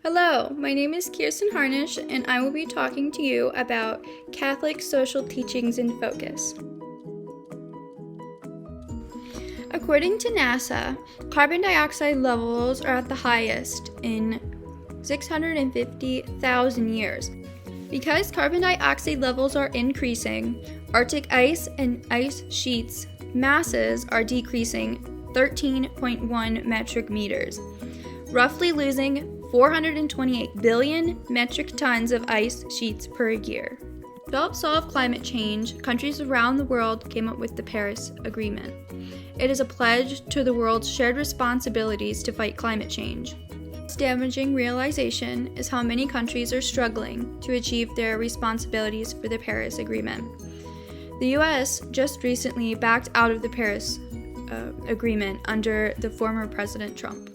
Hello, my name is Kirsten Harnish, and I will be talking to you about Catholic social teachings in focus. According to NASA, carbon dioxide levels are at the highest in 650,000 years. Because carbon dioxide levels are increasing, Arctic ice and ice sheets masses are decreasing 13.1 metric meters, roughly losing 428 billion metric tons of ice sheets per year. To help solve climate change, countries around the world came up with the Paris Agreement. It is a pledge to the world's shared responsibilities to fight climate change. This damaging realization is how many countries are struggling to achieve their responsibilities for the Paris Agreement. The US just recently backed out of the Paris Agreement under the former President Trump.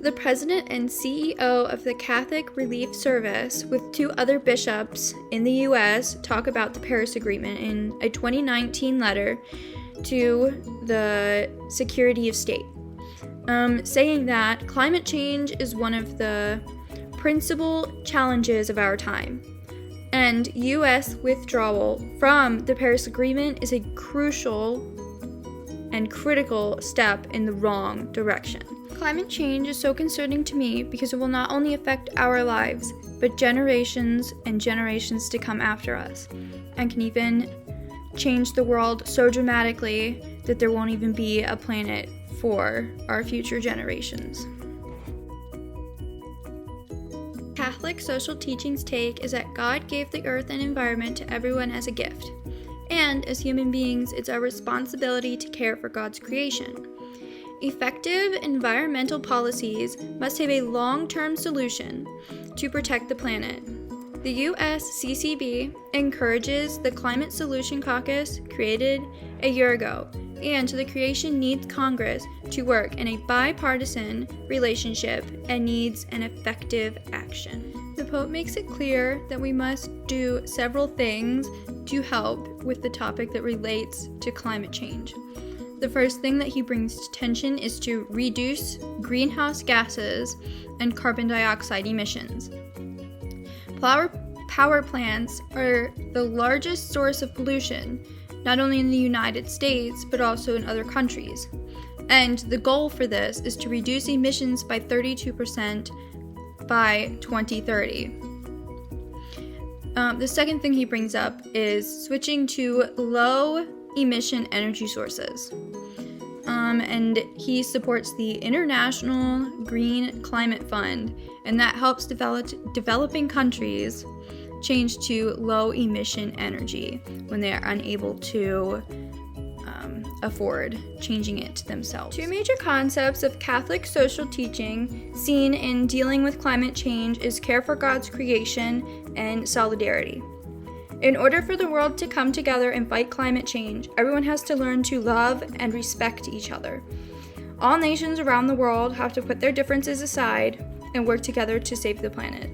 The president and CEO of the Catholic Relief Service, with two other bishops in the U.S., talk about the Paris Agreement in a 2019 letter to the Secretary of State, saying that climate change is one of the principal challenges of our time, and U.S. withdrawal from the Paris Agreement is a crucial and critical step in the wrong direction. Climate change is so concerning to me because it will not only affect our lives, but generations and generations to come after us, and can even change the world so dramatically that there won't even be a planet for our future generations. Catholic social teachings take is that God gave the earth and environment to everyone as a gift, and as human beings, it's our responsibility to care for God's creation. Effective environmental policies must have a long-term solution to protect the planet. The USCCB encourages the Climate Solution Caucus created a year ago, and the creation needs Congress to work in a bipartisan relationship and needs an effective action. The Pope makes it clear that we must do several things to help with the topic that relates to climate change. The first thing that he brings to attention is to reduce greenhouse gases and carbon dioxide emissions. Power plants are the largest source of pollution, not only in the United States, but also in other countries. And the goal for this is to reduce emissions by 32% by 2030. The second thing he brings up is switching to low emission energy sources. And he supports the International Green Climate Fund, and that helps developing countries change to low emission energy when they are unable to afford changing it themselves. Two major concepts of Catholic social teaching seen in dealing with climate change is care for God's creation and solidarity. In order for the world to come together and fight climate change, everyone has to learn to love and respect each other. All nations around the world have to put their differences aside and work together to save the planet.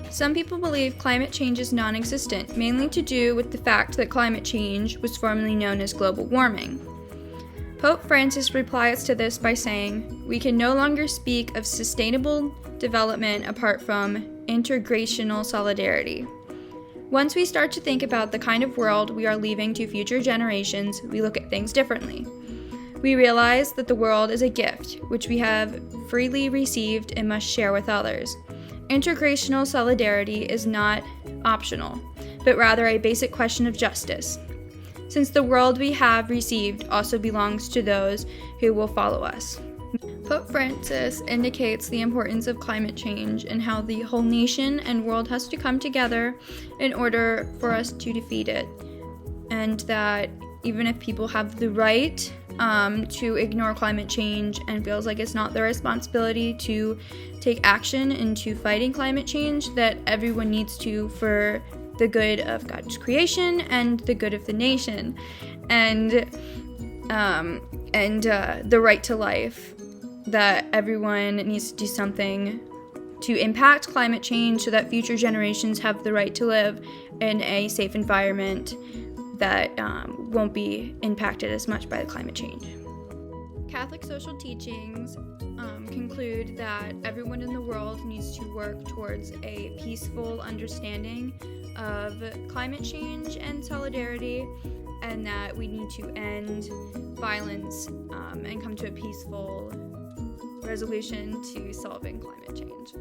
Some people believe climate change is non-existent, mainly to do with the fact that climate change was formerly known as global warming. Pope Francis replies to this by saying, "We can no longer speak of sustainable development apart from intergenerational solidarity." Once we start to think about the kind of world we are leaving to future generations, we look at things differently. We realize that the world is a gift, which we have freely received and must share with others. Intergenerational solidarity is not optional, but rather a basic question of justice, since the world we have received also belongs to those who will follow us. Pope Francis indicates the importance of climate change and how the whole nation and world has to come together in order for us to defeat it, and that even if people have the right to ignore climate change and feels like it's not their responsibility to take action into fighting climate change, that everyone needs to for the good of God's creation and the good of the nation, and the right to life, that everyone needs to do something to impact climate change so that future generations have the right to live in a safe environment that won't be impacted as much by the climate change. Catholic social teachings conclude that everyone in the world needs to work towards a peaceful understanding of climate change and solidarity, and that we need to end violence and come to a peaceful resolution to solving climate change.